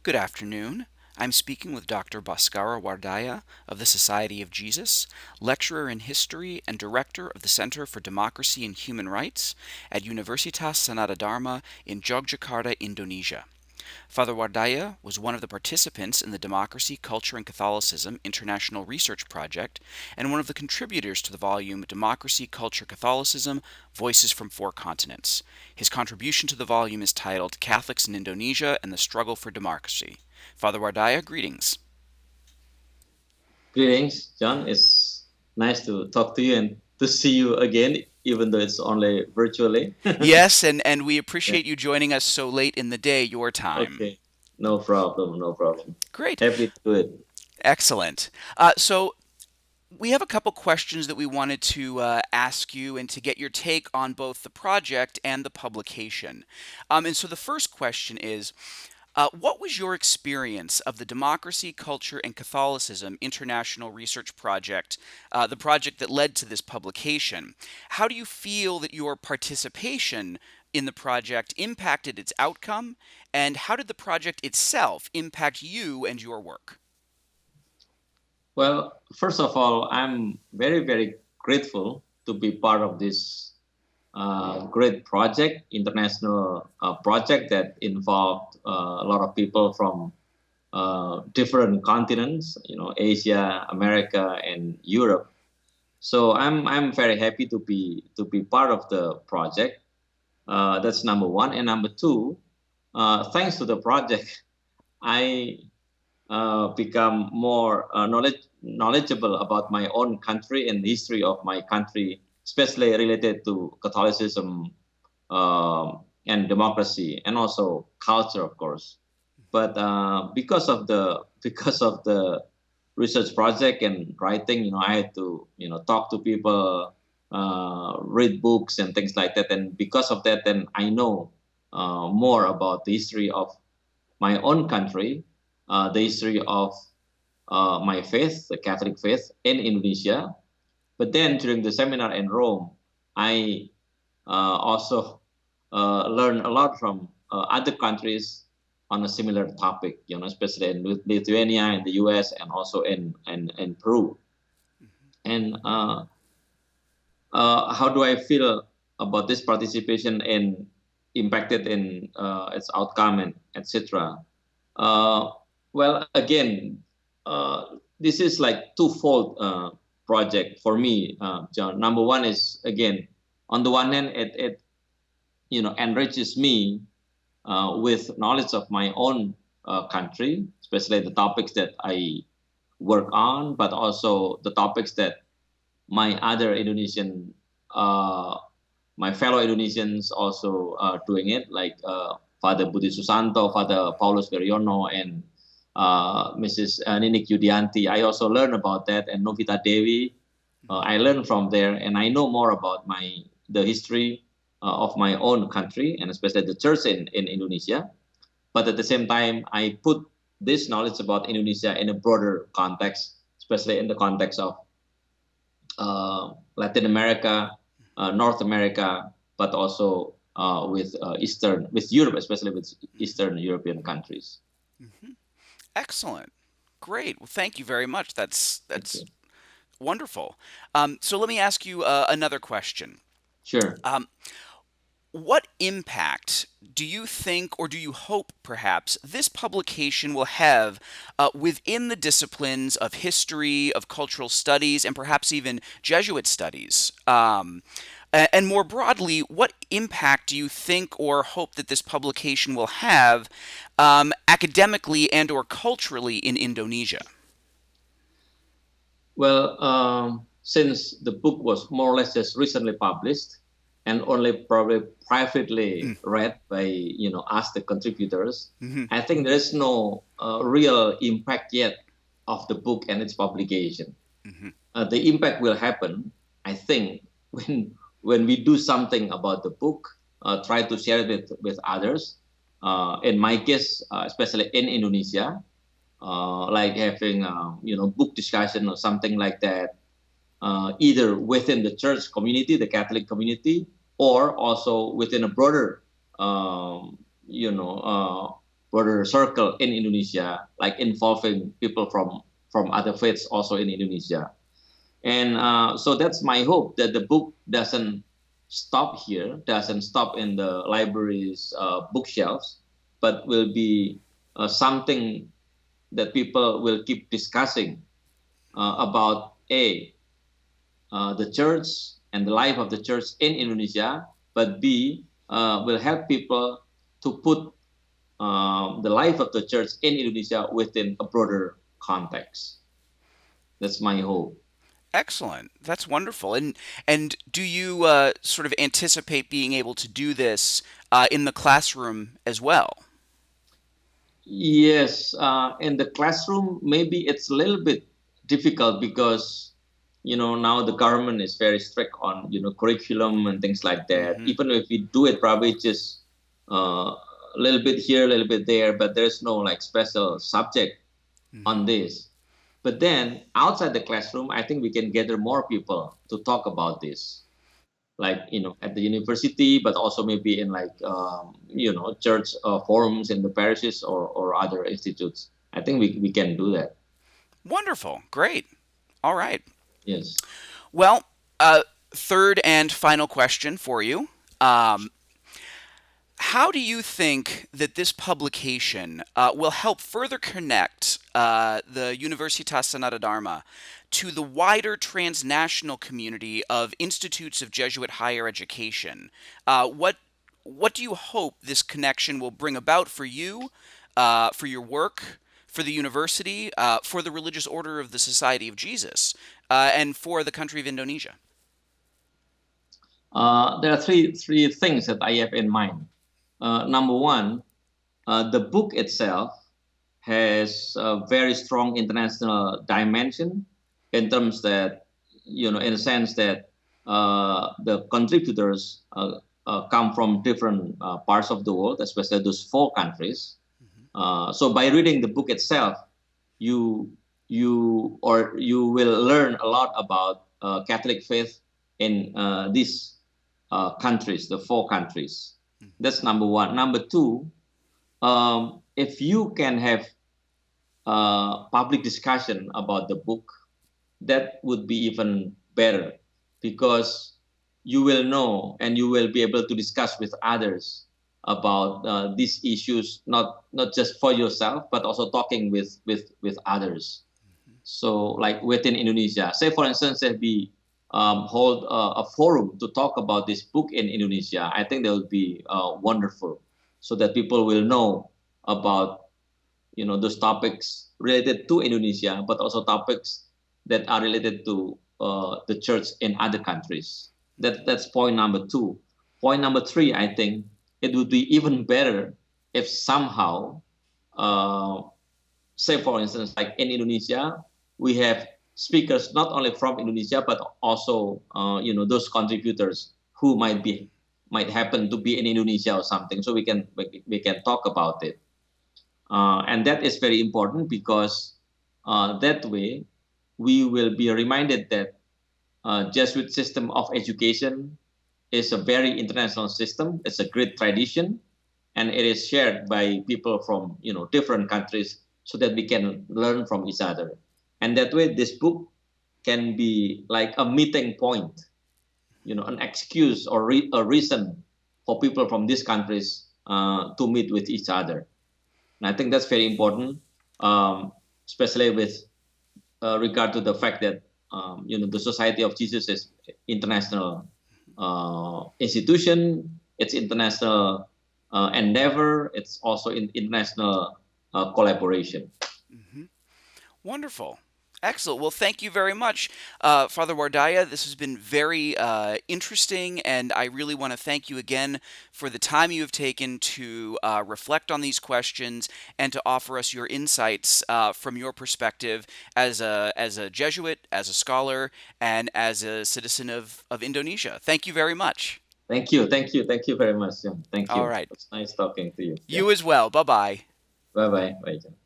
Good afternoon. I'm speaking with Dr. Baskara Wardaya of the Society of Jesus, lecturer in history and director of the Center for Democracy and Human Rights at Universitas Sanata Dharma in Yogyakarta, Indonesia. Father Wardaya was one of the participants in the Democracy, Culture, and Catholicism International Research Project and one of the contributors to the volume Democracy, Culture, Catholicism Voices from Four Continents. His contribution to the volume is titled Catholics in Indonesia and the Struggle for Democracy. Father Wardaya, greetings. Greetings, John. It's nice to talk to you and to see you again, even though it's only virtually. Yes, and we Yeah. appreciate you joining us so late in the day, your time. Okay. No problem. No problem. Great. Happy to do it. Excellent. So we have a couple questions that we wanted to ask you and to get your take on both the project and the publication. And so the first question is, what was your experience of the Democracy, Culture, and Catholicism International Research Project, the project that led to this publication? How do you feel that your participation in the project impacted its outcome, and how did the project itself impact you and your work? Well, first of all, I'm very, very grateful to be part of this great project, international project that involved a lot of people from different continents, Asia, America, and Europe. So I'm very happy to be part of the project. That's number one, and number two, thanks to the project, I become more knowledgeable about my own country and the history of my country, especially related to Catholicism and democracy, and also culture, of course. But because of the research project and writing, I had to talk to people, read books and things like that, and because of that, then I know more about the history of my own country, the history of my faith, the Catholic faith in Indonesia. But then during the seminar in Rome, I also learned a lot from other countries on a similar topic, especially in Lithuania, in the US, and also in Peru. And how do I feel about this participation and impacted in its outcome and etc. Uh, well, again, this is like twofold project for me, John. Number one is, again, on the one hand, it enriches me with knowledge of my own country, especially the topics that I work on, but also the topics that my other Indonesian, uh, my fellow Indonesians also doing it, like Father Budi Susanto, Father Paulus Veriono, and Mrs. Ninik Yudianti. I also learned about that, and Novita Dewi. I learned from there, and I know more about the history of my own country, and especially the church in Indonesia. But at the same time, I put this knowledge about Indonesia in a broader context, especially in the context of Latin America, North America, but also with Europe, especially with Eastern European countries. Mhm. Excellent. Great. Well, thank you very much. Thank That's you. wonderful. So let me ask you another question. Sure. Um, what impact do you think, or do you hope perhaps, this publication will have within the disciplines of history, of cultural studies, and perhaps even Jesuit studies? And more broadly, what impact do you think or hope that this publication will have academically and or culturally in Indonesia? Well, since the book was more or less just recently published and only probably privately read by us, the contributors, Mm-hmm. I think there is no real impact yet of the book and its publication. Mm-hmm. The impact will happen, I think, when we do something about the book, try to share it with others. In my case, especially in Indonesia, like having book discussion or something like that, either within the church community, the Catholic community, or also within a broader um, you know broader circle in Indonesia, like involving people from other faiths also in Indonesia. And so that's my hope that the book doesn't stop here, doesn't stop in the library's bookshelves, but will be something that people will keep discussing about the church and the life of the church in Indonesia, but B, will help people to put the life of the church in Indonesia within a broader context. That's my hope. Excellent. That's wonderful. And do you sort of anticipate being able to do this in the classroom as well? Yes, in the classroom, maybe it's a little bit difficult because now the government is very strict on curriculum and things like that. Hmm. Even if we do it, probably just a little bit here, a little bit there, but there's no like special subject Hmm. on this. But then outside the classroom, I think we can gather more people to talk about this, like at the university, but also maybe in like church forums in the parishes or other institutes. I think we can do that. Wonderful. Great. All right. Yes. Well, third and final question for you. Um, how do you think that this publication will help further connect the Universitas Sanata Dharma to the wider transnational community of institutes of Jesuit higher education? What do you hope this connection will bring about for you, for your work, for the university, for the religious order of the Society of Jesus, and for the country of Indonesia? There are three things that I have in mind. Number one, the book itself has a very strong international dimension in terms that in a sense that the contributors come from different parts of the world, especially those four countries. So by reading the book itself, you you will learn a lot about Catholic faith in these countries, the four countries. That's number one. Number two, if you can have public discussion about the book, that would be even better because you will know and you will be able to discuss with others about these issues, not just for yourself, but also talking with others. So, like within Indonesia, say for instance, if we hold a forum to talk about this book in Indonesia, I think that would be wonderful, so that people will know about those topics related to Indonesia, but also topics that are related to the church in other countries. That's point number two. Point number three, I think it would be even better if somehow, uh, say for instance, like in Indonesia, we have speakers not only from Indonesia but also those contributors who might happen to be in Indonesia or something, so we can talk about it. And that is very important because that way we will be reminded that Jesuit system of education is a very international system. It's a great tradition, and it is shared by people from different countries, so that we can learn from each other. And that way, this book can be like a meeting point, an excuse or a reason for people from these countries to meet with each other. And I think that's very important, especially with regard to the fact that the Society of Jesus is international institution. It's international endeavor. It's also in international collaboration. Hmm. Wonderful. Excellent. Well, thank you very much, Father Wardaya. This has been very interesting, and I really want to thank you again for the time you have taken to reflect on these questions and to offer us your insights from your perspective as a Jesuit, as a scholar, and as a citizen of Indonesia. Thank you very much. Thank you very much, John. Thank All you. right. It's nice talking to you. Yeah. You as well. Bye bye. Bye bye. Bye, John.